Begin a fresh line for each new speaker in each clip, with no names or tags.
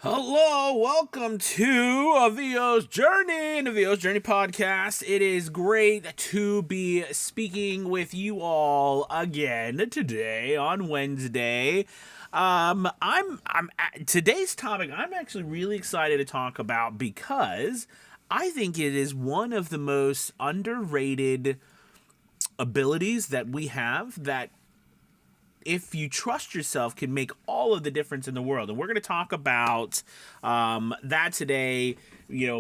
Hello, welcome to Avio's Journey and Avio's Journey podcast. It is great to be speaking with you all again today on Wednesday. I'm today's topic I'm actually really excited to talk about because I think it is one of the most underrated abilities that we have that if you trust yourself can make all of the difference in the world. And we're going to talk about that today,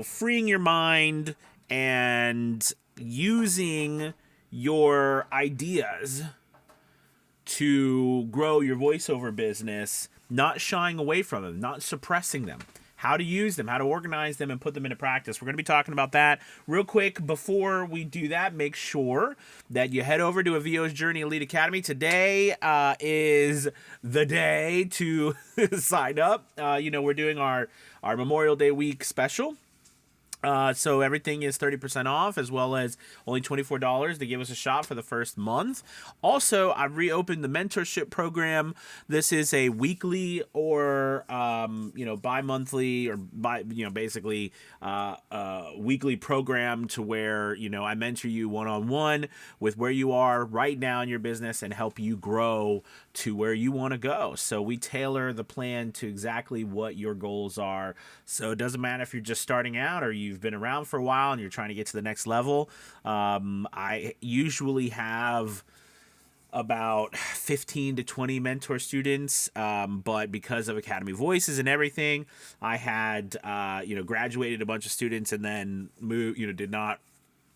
freeing your mind and using your ideas to grow your voiceover business, not shying away from them, not suppressing them, how to use them, how to organize them and put them into practice. We're going to be talking about that real quick. Before we do that, make sure that you head over to Avio's Journey Elite Academy. Today is the day to sign up. We're doing our Memorial Day week special. So everything is 30% off, as well as only $24 to give us a shot for the first month. Also, I've reopened the mentorship program. This is a weekly or bi-monthly or basically weekly program to where I mentor you one-on-one with where you are right now in your business and help you grow to where you want to go. So we tailor the plan to exactly what your goals are. So it doesn't matter if you're just starting out or you've been around for a while and you're trying to get to the next level. I usually have about 15 to 20 mentor students, but because of Academy Voices and everything, I had graduated a bunch of students and then moved, did not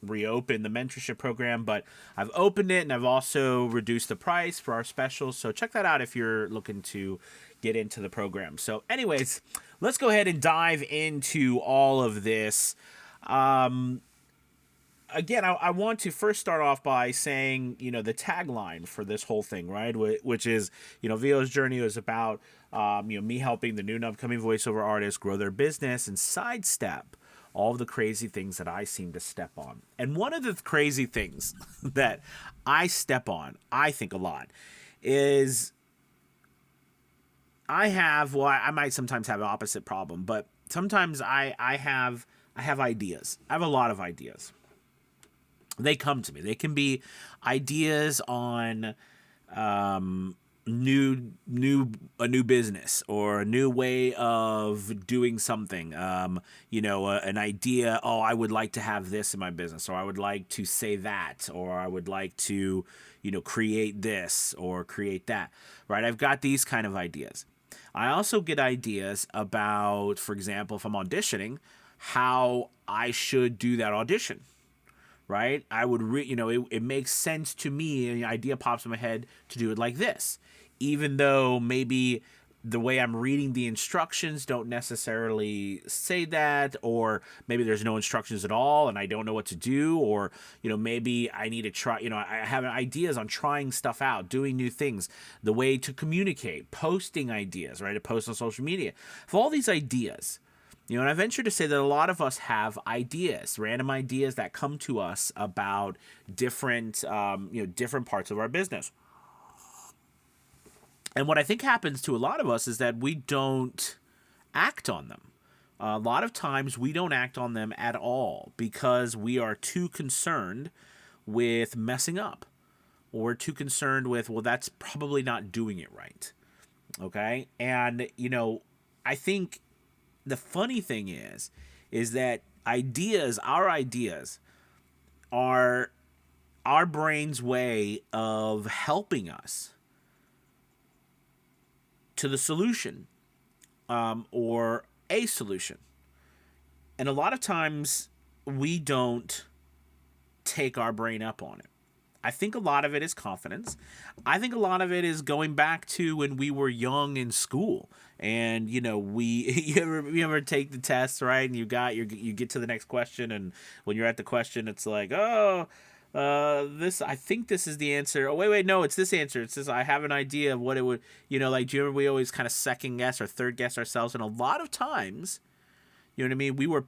reopen the mentorship program, but I've opened it and I've also reduced the price for our specials. So check that out if you're looking to get into the program. So anyways, let's go ahead and dive into all of this. Again, I want to first start off by saying, the tagline for this whole thing, right? Which is, Avio's Journey is about, me helping the new and upcoming voiceover artists grow their business and sidestep all of the crazy things that I seem to step on. And one of the crazy things that I step on, I think a lot, is I might sometimes have an opposite problem, but sometimes I have ideas. I have a lot of ideas. They come to me. They can be ideas on a new business or a new way of doing something. An idea. Oh, I would like to have this in my business, or I would like to say that, or I would like to, create this or create that. Right? I've got these kind of ideas. I also get ideas about, for example, if I'm auditioning, how I should do that audition. Right? I would, it makes sense to me. An idea pops in my head to do it like this, even though maybe the way I'm reading the instructions don't necessarily say that, or maybe there's no instructions at all and I don't know what to do, or, maybe I need to try, I have ideas on trying stuff out, doing new things, the way to communicate, posting ideas, right? To post on social media. For all these ideas, and I venture to say that a lot of us have ideas, random ideas that come to us about different, different parts of our business. And what I think happens to a lot of us is that we don't act on them. A lot of times we don't act on them at all because we are too concerned with messing up, or too concerned with, well, that's probably not doing it right. Okay? And, I think the funny thing is that our ideas are our brain's way of helping us to the solution, or a solution. And a lot of times we don't take our brain up on it. I think a lot of it is confidence. I think a lot of it is going back to when we were young in school, and you ever take the test, right? And you get to the next question, and when you're at the question, it's like, I think this is the answer. Oh, wait, no, it's this answer. It's this. I have an idea of what it would, do you remember we always kind of second guess or third guess ourselves, and a lot of times, we were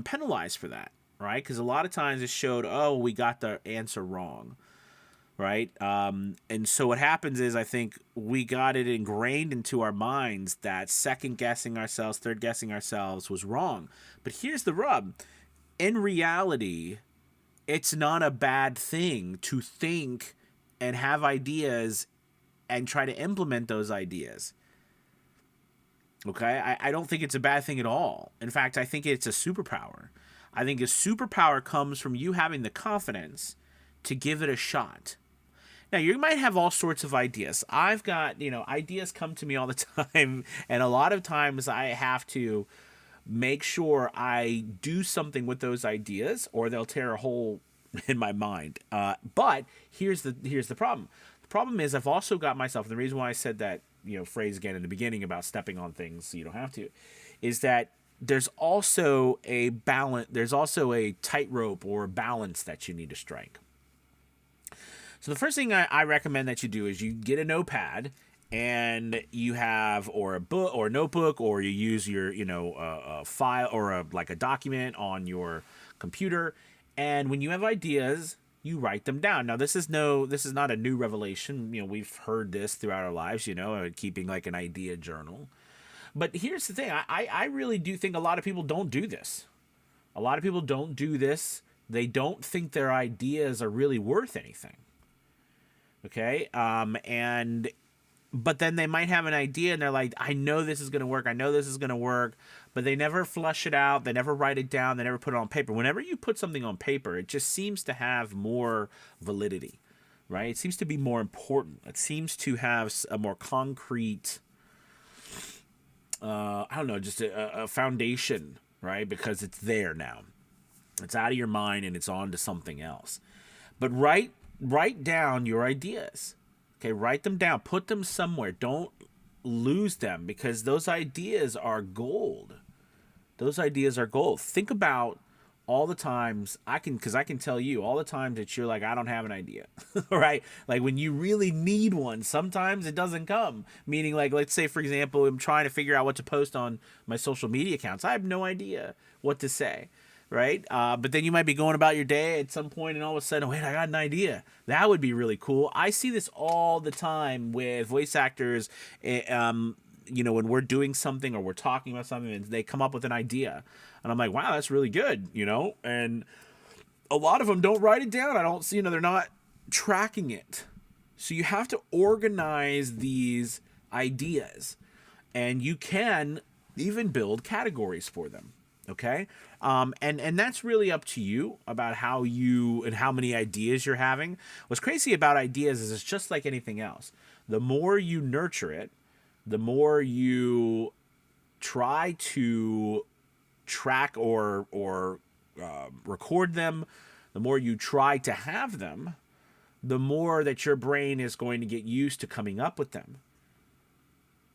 penalized for that. Right? Because a lot of times it showed, we got the answer wrong. right? And so what happens is I think we got it ingrained into our minds that second guessing ourselves, third guessing ourselves was wrong. But here's the rub. In reality, it's not a bad thing to think and have ideas and try to implement those ideas. Okay? I don't think it's a bad thing at all. In fact, I think it's a superpower. I think a superpower comes from you having the confidence to give it a shot. Now, you might have all sorts of ideas. I've got, ideas come to me all the time, and a lot of times I have to make sure I do something with those ideas, or they'll tear a hole in my mind. But here's the problem. The problem is I've also got myself. And the reason why I said that phrase again in the beginning about stepping on things so you don't have to, is that there's also a balance. There's also a tightrope or a balance that you need to strike. So the first thing I recommend that you do is you get a notepad and you have or a book or a notebook, or you use your a file or like a document on your computer, and when you have ideas you write them down. Now this is not a new revelation. We've heard this throughout our lives, keeping like an idea journal. But here's the thing, I really do think a lot of people don't do this. A lot of people don't do this. They don't think their ideas are really worth anything. Okay, but then they might have an idea and they're like, I know this is going to work. I know this is going to work. But they never flush it out. They never write it down. They never put it on paper. Whenever you put something on paper, it just seems to have more validity, right? It seems to be more important. It seems to have a more concrete, just a foundation, right? Because it's there now. It's out of your mind and it's on to something else. But write down your ideas. Okay, write them down. Put them somewhere. Don't lose them, because those ideas are gold. Those ideas are gold. Think about all the times I can tell you all the times that you're like, I don't have an idea, right? Like when you really need one, sometimes it doesn't come. Meaning, like, let's say, for example, I'm trying to figure out what to post on my social media accounts. I have no idea what to say. Right? But then you might be going about your day at some point and all of a sudden, wait, I got an idea. That would be really cool. I see this all the time with voice actors, when we're doing something or we're talking about something and they come up with an idea. And I'm like, wow, that's really good, And a lot of them don't write it down. I don't see, they're not tracking it. So you have to organize these ideas. And you can even build categories for them. Okay. And that's really up to you about how many ideas you're having. What's crazy about ideas is it's just like anything else. The more you nurture it, the more you try to track or record them, the more you try to have them, the more that your brain is going to get used to coming up with them.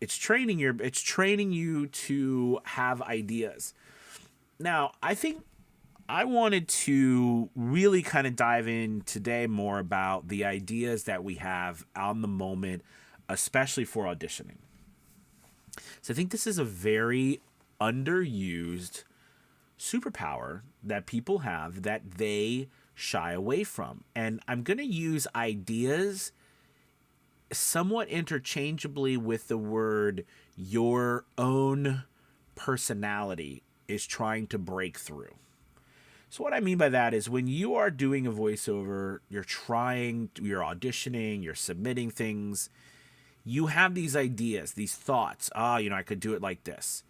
It's training you to have ideas. Now, I think I wanted to really kind of dive in today more about the ideas that we have on the moment, especially for auditioning. So I think this is a very underused superpower that people have that they shy away from. And I'm going to use ideas somewhat interchangeably with the word your own personality is trying to break through. So what I mean by that is when you are doing a voiceover, you're auditioning, you're submitting things, you have these ideas, these thoughts. I could do it like this.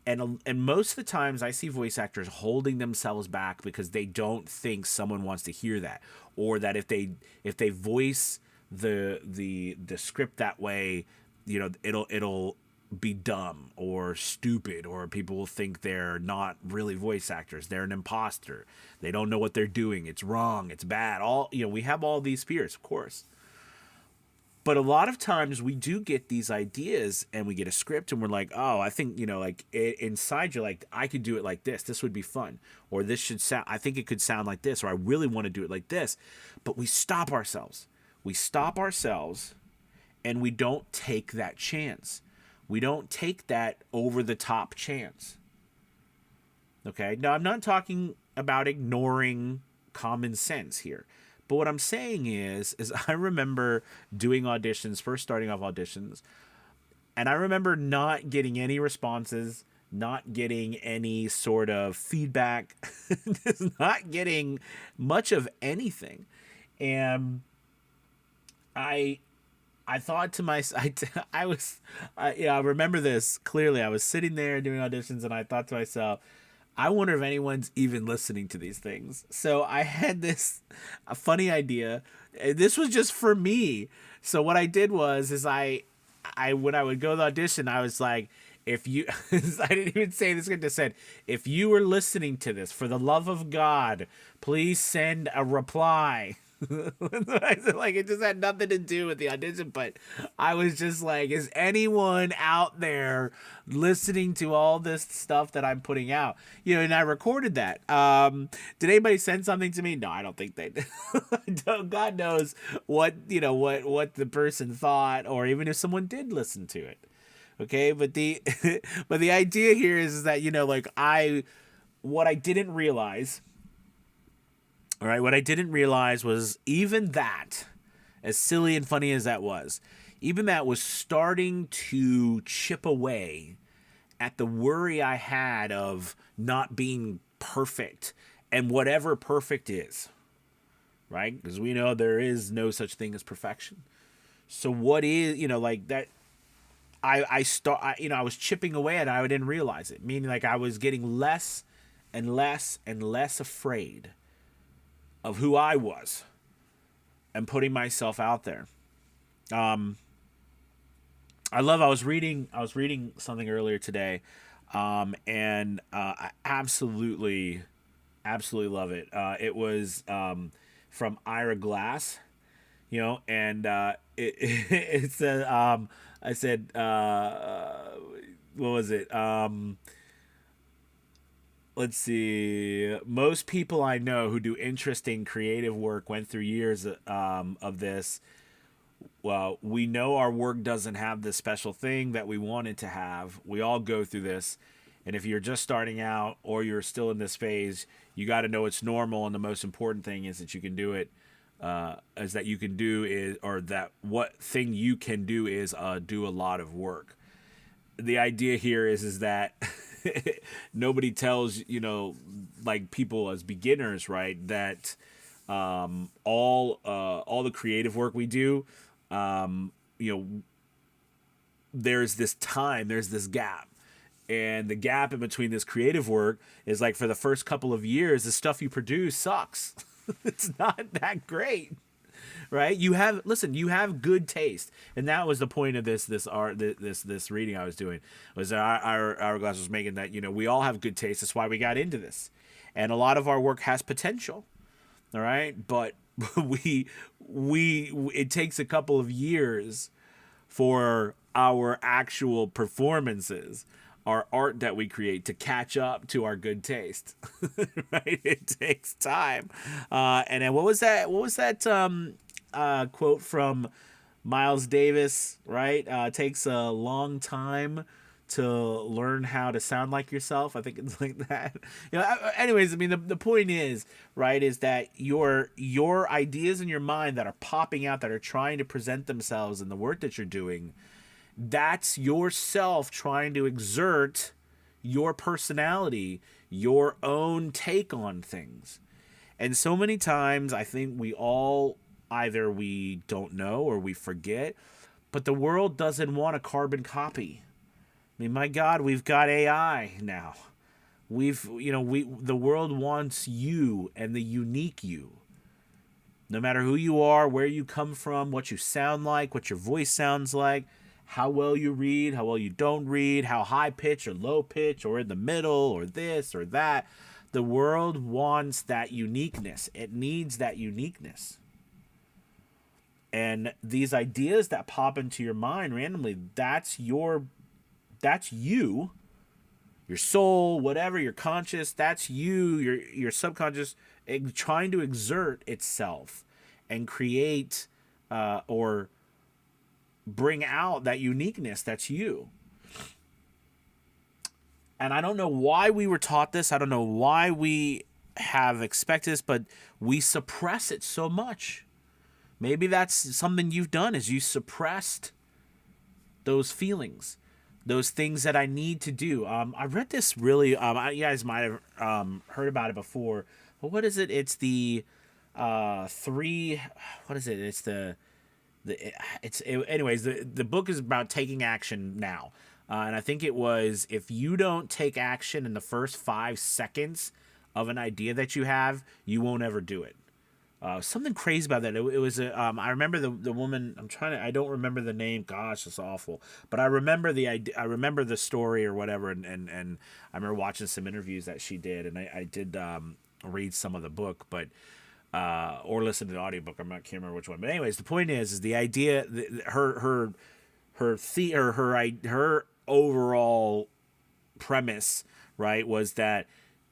And most of the times I see voice actors holding themselves back because they don't think someone wants to hear that, or that if they voice the script that way, it'll be dumb or stupid, or people will think they're not really voice actors. They're an imposter. They don't know what they're doing. It's wrong. It's bad. We have all these fears, of course. But a lot of times we do get these ideas and we get a script and we're like, oh, I think, inside you're like, I could do it like this. This would be fun. Or this should sound, I think it could sound like this, or I really want to do it like this. But we stop ourselves. And we don't take that chance. We don't take that over-the-top chance. Okay? Now, I'm not talking about ignoring common sense here. But what I'm saying is I remember doing auditions, first starting off auditions, and I remember not getting any responses, not getting any sort of feedback, just not getting much of anything. And I I thought to myself, I was, I remember this clearly. I was sitting there doing auditions, and I thought to myself, I wonder if anyone's even listening to these things. So I had this a funny idea. This was just for me. So what I did was, is I when I would go to the audition, I was like, if you, I didn't even say this. I just said, if you were listening to this, for the love of God, please send a reply. Like, it just had nothing to do with the audition, but I was just like, is anyone out there listening to all this stuff that I'm putting out? And I recorded that. Did anybody send something to me? No, I don't think they did. God knows what what the person thought, or even if someone did listen to it. Okay, but the but the idea here is that like what I didn't realize. All right, what I didn't realize was, even that, as silly and funny as that was, even that was starting to chip away at the worry I had of not being perfect, and whatever perfect is, right? Because we know there is no such thing as perfection. So what is, like that, I was chipping away at it. I didn't realize it, meaning like I was getting less and less and less afraid of who I was and putting myself out there. I was reading something earlier today, and I absolutely love it. It was from Ira Glass, and it said, I said, what was it? Let's see. Most people I know who do interesting creative work went through years of this. Well, we know our work doesn't have the special thing that we want it to have. We all go through this. And if you're just starting out, or you're still in this phase, you got to know it's normal. And the most important thing is that you can do it. Is that you can do is, or that what thing you can do is do a lot of work. The idea here is that nobody tells like people as beginners, right, that all the creative work we do, there's this gap, and the gap in between this creative work is like, for the first couple of years, the stuff you produce sucks. It's not that great. Right? You have good taste, and that was the point of this reading I was doing, was that our Hourglass was making that we all have good taste. That's why we got into this, and a lot of our work has potential. All right, but it takes a couple of years for our actual performances, our art that we create, to catch up to our good taste. Right? It takes time. And then what was that quote from Miles Davis, right? It takes a long time to learn how to sound like yourself. I think it's like that. Anyways, I mean, the point is, right, is that your ideas in your mind that are popping out, that are trying to present themselves in the work that you're doing, that's yourself trying to exert your personality, your own take on things. And so many times I think we all, either we don't know or we forget, but the world doesn't want a carbon copy. I mean, my God, we've got AI now. The world wants you and the unique you. No matter who you are, where you come from, what you sound like, what your voice sounds like, how well you read, how well you don't read, how high pitch or low pitch or in the middle or this or that. The world wants that uniqueness. It needs that uniqueness. And these ideas that pop into your mind randomly, that's you, your soul, whatever, your conscious, that's you, your subconscious, trying to exert itself and create or bring out that uniqueness that's you. And I don't know why we were taught this. I don't know why we have expected this, but we suppress it so much. Maybe that's something you've done, is you suppressed those feelings, those things that I need to do. I read this really. You guys might have heard about it before. But what is it? It's the three. What is it? It's anyways. The book is about taking action now, and I think it was, if you don't take action in the first 5 seconds of an idea that you have, you won't ever do it. Something crazy about that. It was I remember the woman. I don't remember the name. Gosh, it's awful. But I remember the idea. I remember the story or whatever. And I remember watching some interviews that she did, and I did read some of the book, but or listen to the audiobook. I can't remember which one. But anyways, the point is the idea. Her overall premise, right, was that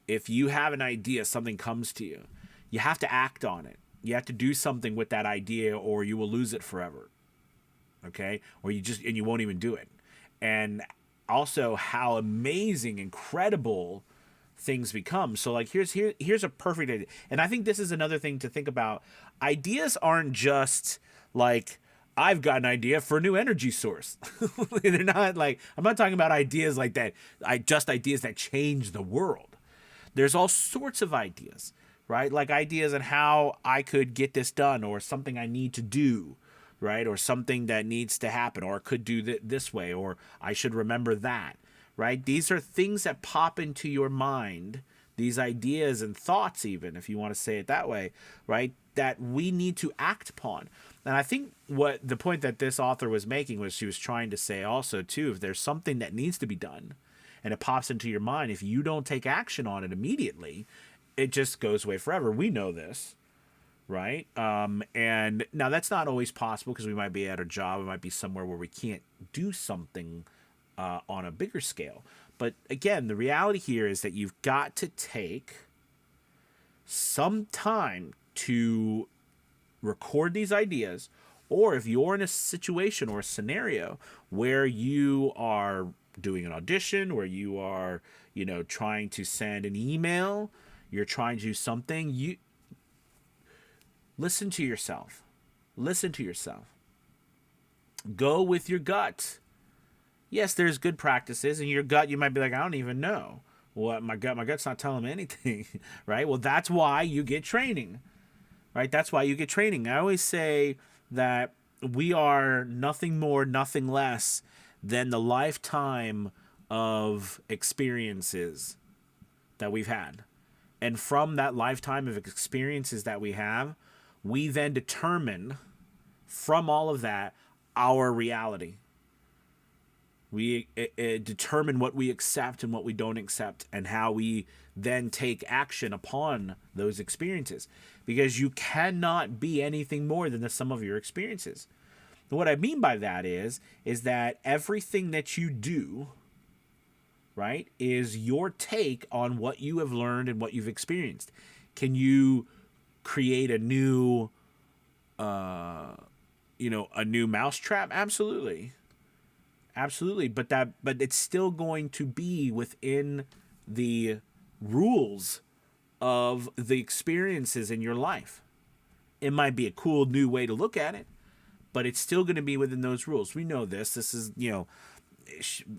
if you have an idea, something comes to you. You have to act on it. You have to do something with that idea, or you will lose it forever. Okay? Or you won't even do it. And also how amazing, incredible things become. So like here's a perfect idea. And I think this is another thing to think about. Ideas aren't just like, I've got an idea for a new energy source. They're not like, I'm not talking about ideas like that. Ideas that change the world. There's all sorts of ideas. Right? Like ideas on how I could get this done, or something I need to do, right? Or something that needs to happen, or could do this way, or I should remember that, right? These are things that pop into your mind, these ideas and thoughts, even if you want to say it that way, right? That we need to act upon. And I think what the point that this author was making was, she was trying to say also too, if there's something that needs to be done and it pops into your mind, if you don't take action on it immediately, it just goes away forever. We know this, right? And now that's not always possible, because we might be at a job, we might be somewhere where we can't do something on a bigger scale. But again, the reality here is that you've got to take some time to record these ideas, or if you're in a situation or a scenario where you are doing an audition, where you are, trying to send an email, you're trying to do something, you listen to yourself. Listen to yourself. Go with your gut. Yes, there's good practices, and your gut, you might be like, I don't even know what my gut's not telling me anything, right? Well, that's why you get training, right? That's why you get training. I always say that we are nothing more, nothing less than the lifetime of experiences that we've had. And from that lifetime of experiences that we have, we then determine from all of that our reality. We determine what we accept and what we don't accept, and how we then take action upon those experiences. Because you cannot be anything more than the sum of your experiences. And what I mean by that is that everything that you do, right, is your take on what you have learned and what you've experienced. Can you create a new, a new mousetrap? Absolutely. Absolutely. But it's still going to be within the rules of the experiences in your life. It might be a cool new way to look at it, but it's still going to be within those rules. We know this. This is,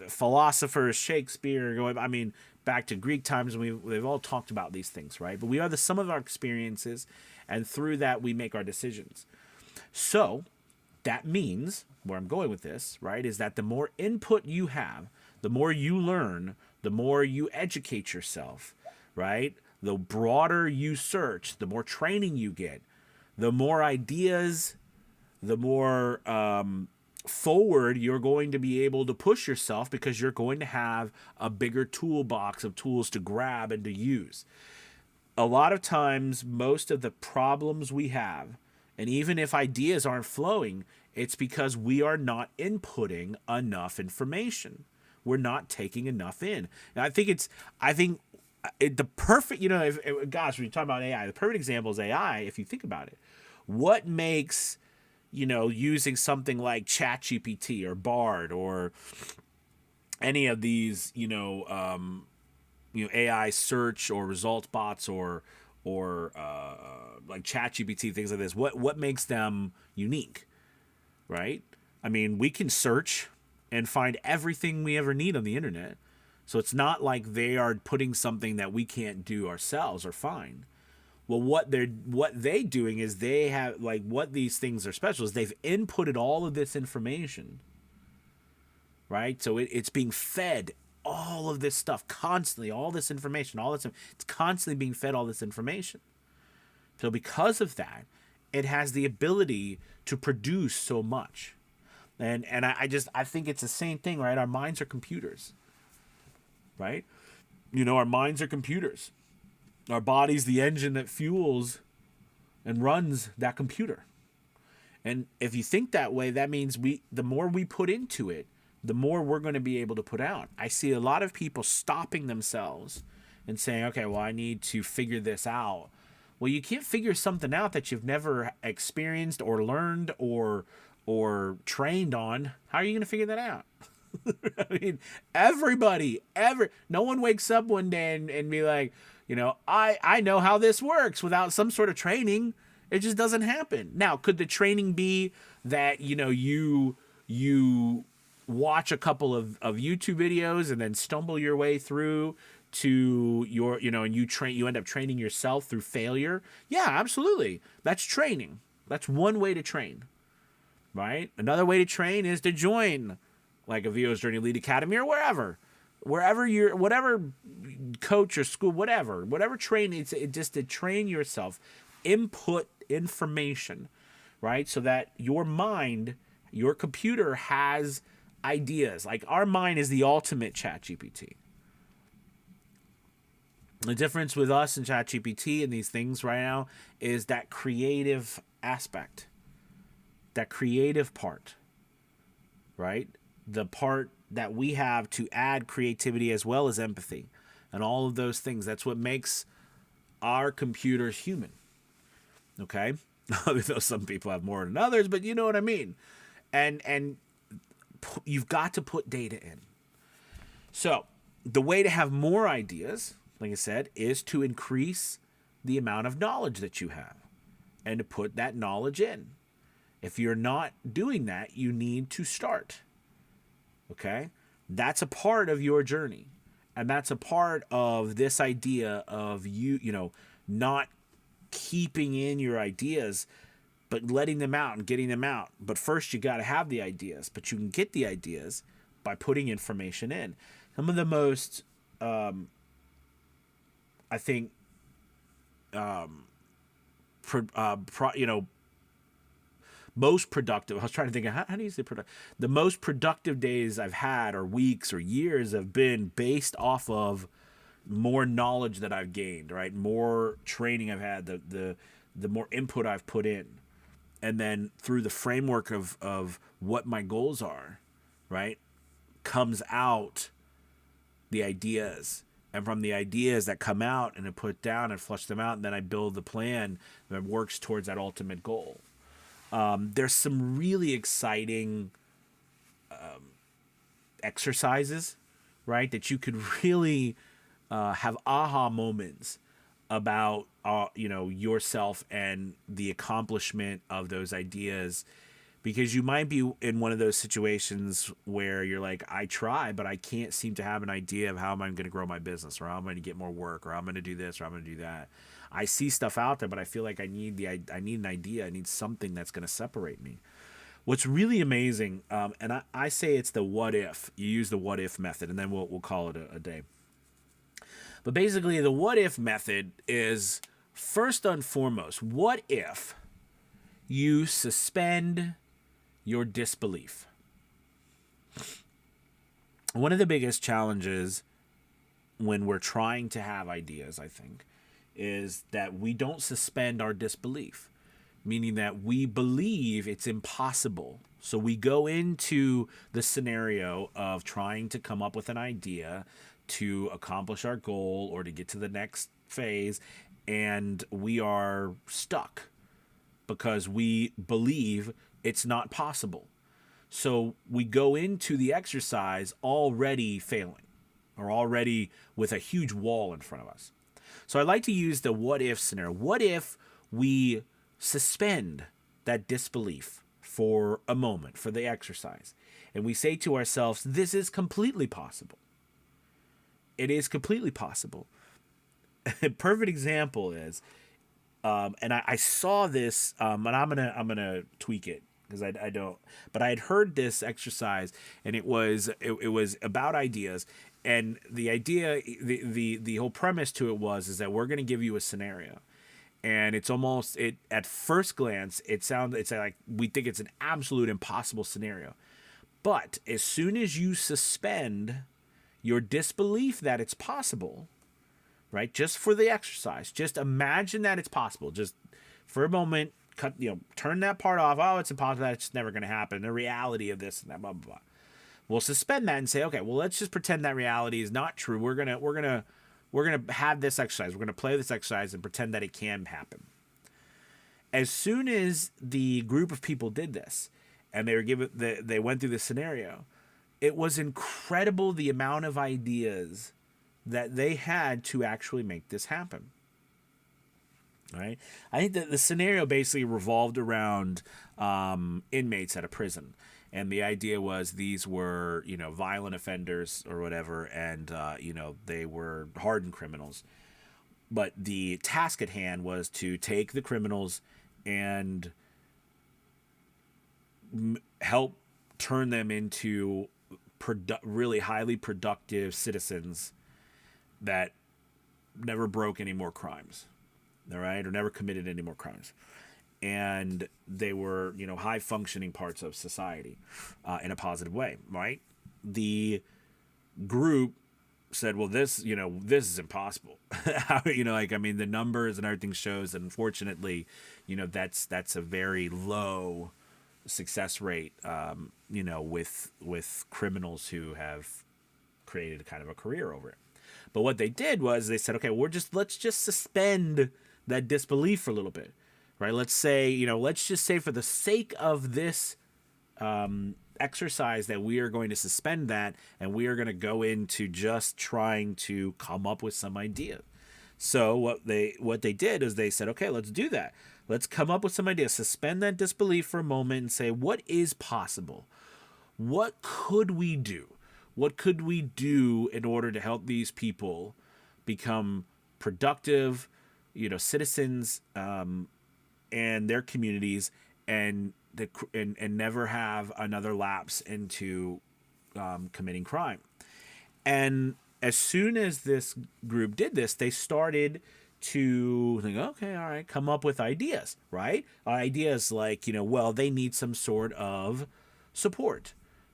philosophers, Shakespeare, back to Greek times, and they've all talked about these things, right? But we are the sum of our experiences, and through that we make our decisions. So that means, where I'm going with this, right, is that the more input you have, the more you learn, the more you educate yourself, right? The broader you search, the more training you get, the more ideas, the more forward you're going to be able to push yourself, because you're going to have a bigger toolbox of tools to grab and to use. A lot of times, most of the problems we have, and even if ideas aren't flowing, it's because we are not inputting enough information. We're not taking enough in. And I think the perfect, when you talk about AI, the perfect example is AI. If you think about it, what makes, using something like ChatGPT or Bard or any of these, AI search or result bots or like ChatGPT, things like this. What makes them unique, right? I mean, we can search and find everything we ever need on the internet. So it's not like they are putting something that we can't do ourselves or find. Well, what they doing is they have, like, what these things are special is they've inputted all of this information, right? So it's being fed all of this stuff constantly, all this information, it's constantly being fed all this information. So because of that, it has the ability to produce so much. And I think it's the same thing, right? Our minds are computers, right? Our minds are computers. Our body's the engine that fuels and runs that computer. And if you think that way, that means the more we put into it, the more we're going to be able to put out. I see a lot of people stopping themselves and saying, okay, well, I need to figure this out. Well, you can't figure something out that you've never experienced or learned or trained on. How are you going to figure that out? I mean, no one wakes up one day and be like, I know how this works without some sort of training. It just doesn't happen. Now, could the training be that, you watch a couple of YouTube videos and then stumble your way through to your, and you end up training yourself through failure? Yeah, absolutely. That's training. That's one way to train, right? Another way to train is to join like a VO's Journey Elite Academy or whatever coach or school, whatever training, it's just to train yourself, input information, right? So that your mind, your computer has ideas. Like our mind is the ultimate ChatGPT. The difference with us and ChatGPT and these things right now is that creative aspect, that creative part, right? The part that we have to add creativity as well as empathy and all of those things. That's what makes our computers human. Okay? Though some people have more than others, but you know what I mean. And you've got to put data in. So the way to have more ideas, like I said, is to increase the amount of knowledge that you have and to put that knowledge in. If you're not doing that, you need to start. Okay? That's a part of your journey. And that's a part of this idea of not keeping in your ideas, but letting them out and getting them out. But first you got to have the ideas, but you can get the ideas by putting information in. Some of the most, I think, most productive. I was trying to think of how do you say productive? The most productive days I've had, or weeks, or years, have been based off of more knowledge that I've gained. Right, more training I've had, the more input I've put in, and then through the framework of what my goals are, right, comes out the ideas. And from the ideas that come out and I put down and flush them out, and then I build the plan that works towards that ultimate goal. There's some really exciting exercises, right, that you could really have aha moments about yourself and the accomplishment of those ideas, because you might be in one of those situations where you're like, I try, but I can't seem to have an idea of how am I going to grow my business, or how I'm going to get more work, or how I'm going to do this, or I'm going to do that. I see stuff out there, but I feel like I need an idea. I need something that's going to separate me. What's really amazing, and I say it's the what if. You use the what if method, and then we'll call it a day. But basically, the what if method is, first and foremost, what if you suspend your disbelief? One of the biggest challenges when we're trying to have ideas, I think, is that we don't suspend our disbelief, meaning that we believe it's impossible. So we go into the scenario of trying to come up with an idea to accomplish our goal or to get to the next phase, and we are stuck because we believe it's not possible. So we go into the exercise already failing. or already with a huge wall in front of us. So I like to use the what if scenario. What if we suspend that disbelief for a moment, for the exercise, and we say to ourselves, this is completely possible. It is completely possible. A perfect example is, and I saw this, and I'm gonna tweak it because I don't, but I had heard this exercise, and it was about ideas, and the idea, the whole premise to it is that we're gonna give you a scenario, and it's almost, it at first glance it's like we think it's an absolute impossible scenario, but as soon as you suspend your disbelief that it's possible, right? Just for the exercise, just imagine that it's possible. Just for a moment, turn that part off. Oh, it's impossible. That's never going to happen. The reality of this and that, blah, blah, blah. We'll suspend that and say, okay, well, let's just pretend that reality is not true. We're gonna have this exercise. We're gonna play this exercise and pretend that it can happen. As soon as the group of people did this, and they went through this scenario, it was incredible the amount of ideas that they had to actually make this happen. All right. I think that the scenario basically revolved around inmates at a prison. And the idea was these were, violent offenders or whatever, and, they were hardened criminals. But the task at hand was to take the criminals and help turn them into really highly productive citizens that never broke any more crimes, all right, or never committed any more crimes. And they were, high functioning parts of society in a positive way, right? The group said, well, this is impossible. The numbers and everything shows that, unfortunately, that's a very low success rate, with criminals who have created a kind of a career over it. But what they did was they said, okay, let's just suspend that disbelief for a little bit, right? Let's just say for the sake of this exercise that we are going to suspend that, and we are going to go into just trying to come up with some idea. So what they did is they said, okay, let's do that. Let's come up with some ideas. Suspend that disbelief for a moment and say, what is possible? What could we do? What could we do in order to help these people become productive, citizens, and their communities, and never have another lapse into committing crime? And as soon as this group did this, they started to think, okay, all right, come up with ideas, right? Ideas like, they need some sort of support,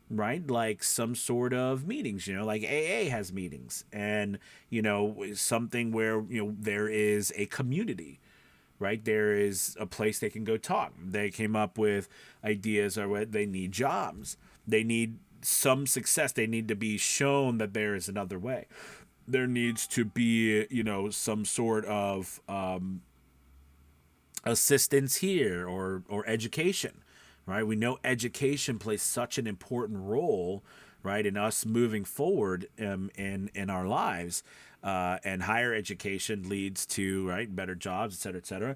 right? Like some sort of meetings, like AA has meetings, and, something where, there is a community, right? There is a place they can go talk. They came up with ideas where they need jobs. They need some success. They need to be shown that there is another way. There needs to be, some sort of assistance here, or education, right? We know education plays such an important role, right, in us moving forward in our lives, and higher education leads to, right, better jobs, et cetera, et cetera.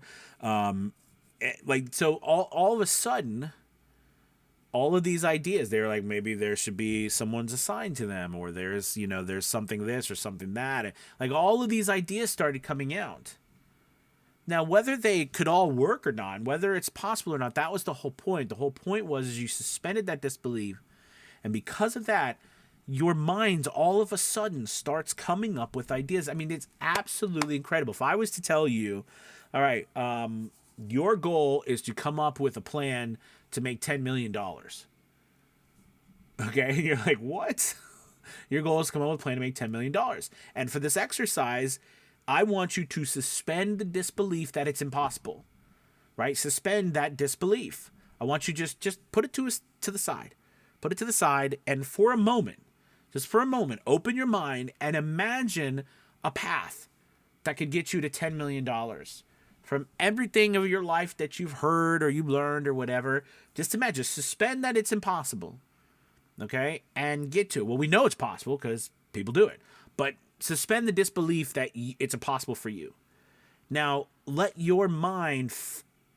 So all of a sudden, all of these ideas, they're like, maybe there should be someone's assigned to them, or there's something this or something that. Like, all of these ideas started coming out. Now, whether they could all work or not, whether it's possible or not, that was the whole point. The whole point was you suspended that disbelief. And because of that, your mind all of a sudden starts coming up with ideas. I mean, it's absolutely incredible. If I was to tell you, all right, your goal is to come up with a plan to make $10 million. Okay, and you're like, what? Your goal is to come up with a plan to make $10 million. And for this exercise, I want you to suspend the disbelief that it's impossible, right? Suspend that disbelief. I want you just put it to the side. Put it to the side, and for a moment, open your mind and imagine a path that could get you to $10 million. From everything of your life that you've heard or you've learned or whatever, just imagine, suspend that it's impossible, okay, and get to it. Well, we know it's possible because people do it. But suspend the disbelief that it's impossible for you. Now, let your mind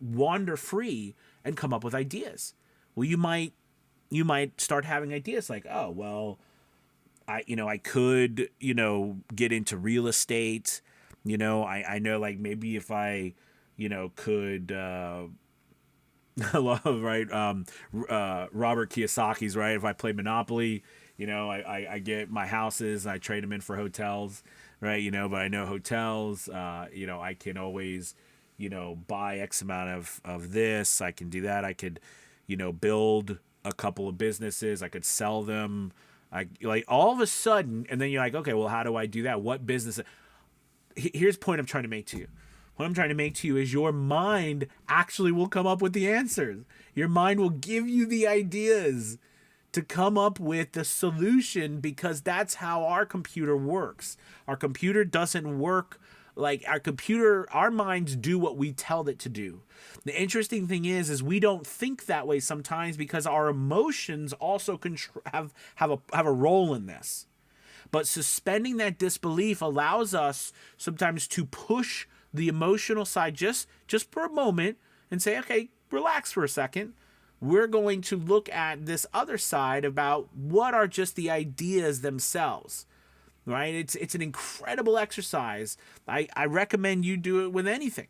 wander free and come up with ideas. Well, you might start having ideas like, oh, well, I could, get into real estate. I know, like, maybe if I, could, I love, right, Robert Kiyosaki's, right, if I play Monopoly, I get my houses, I trade them in for hotels, right, but I know hotels, I can always, buy X amount of this, I can do that, I could, build a couple of businesses, I could sell them, I like all of a sudden, and then you're like, okay, well, how do I do that? What business? Here's the point I'm trying to make to you. What I'm trying to make to you is your mind actually will come up with the answers. Your mind will give you the ideas to come up with the solution, because that's how our computer works. Our computer doesn't work like our minds do what we tell it to do. The interesting thing is we don't think that way sometimes, because our emotions also have a role in this. But suspending that disbelief allows us sometimes to push the emotional side just for a moment and say, okay, relax for a second. We're going to look at this other side about what are just the ideas themselves. Right? It's an incredible exercise. I recommend you do it with anything.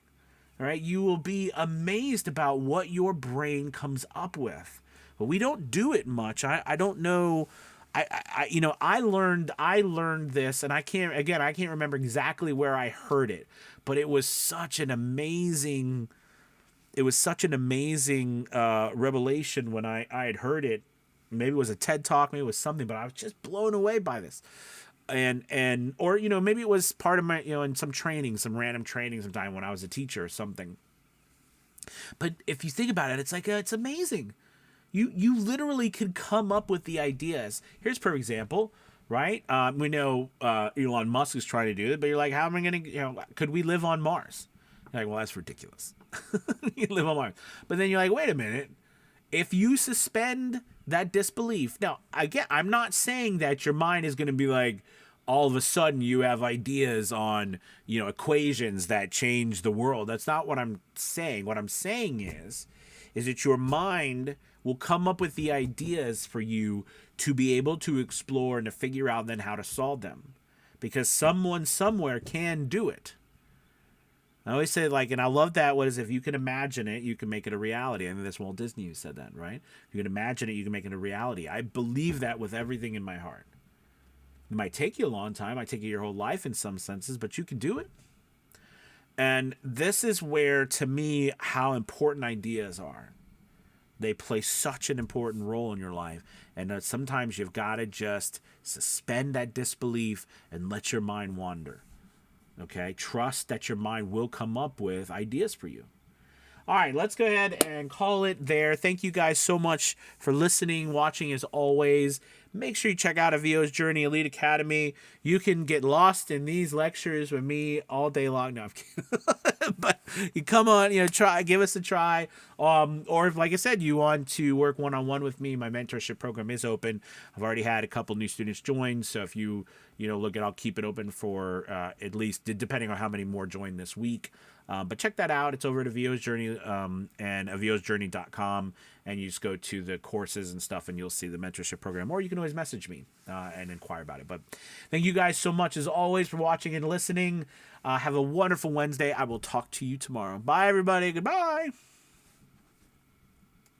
All right? You will be amazed about what your brain comes up with. But we don't do it much. I don't know. I learned this, and I can't remember exactly where I heard it, but it was such an amazing revelation when I had heard it. Maybe it was a TED talk, maybe it was something, but I was just blown away by this. Or maybe it was part of my, in some training, some random training sometime when I was a teacher or something. But if you think about it, it's like it's amazing. You literally could come up with the ideas. Here's a perfect example, right? We know Elon Musk is trying to do it, but you're like, how am I going to, could we live on Mars? You're like, well, that's ridiculous. You live on Mars. But then you're like, wait a minute. If you suspend that disbelief, now, again, I'm not saying that your mind is going to be like, all of a sudden you have ideas on, equations that change the world. That's not what I'm saying. What I'm saying is that your mind will come up with the ideas for you to be able to explore and to figure out then how to solve them. Because someone somewhere can do it. I always say, like, and I love that, what is, if you can imagine it, you can make it a reality. I mean, that's Walt Disney who said that, right? If you can imagine it, you can make it a reality. I believe that with everything in my heart. It might take you a long time, it might take you your whole life in some senses, but you can do it. And this is where, to me, how important ideas are. They play such an important role in your life. And sometimes you've got to just suspend that disbelief and let your mind wander. Okay? Trust that your mind will come up with ideas for you. All right, let's go ahead and call it there. Thank you guys so much for listening, watching as always. Make sure you check out Avio's Journey Elite Academy. You can get lost in these lectures with me all day long. No, I'm kidding. But you come on, give us a try. Or if, like I said, you want to work one-on-one with me, my mentorship program is open. I've already had a couple new students join. So if you look at, I'll keep it open for at least, depending on how many more join this week. But check that out. It's over at Avio's Journey and aviosjourney.com. And you just go to the courses and stuff and you'll see the mentorship program. Or you can always message me and inquire about it. But thank you guys so much, as always, for watching and listening. Have a wonderful Wednesday. I will talk to you tomorrow. Bye, everybody. Goodbye.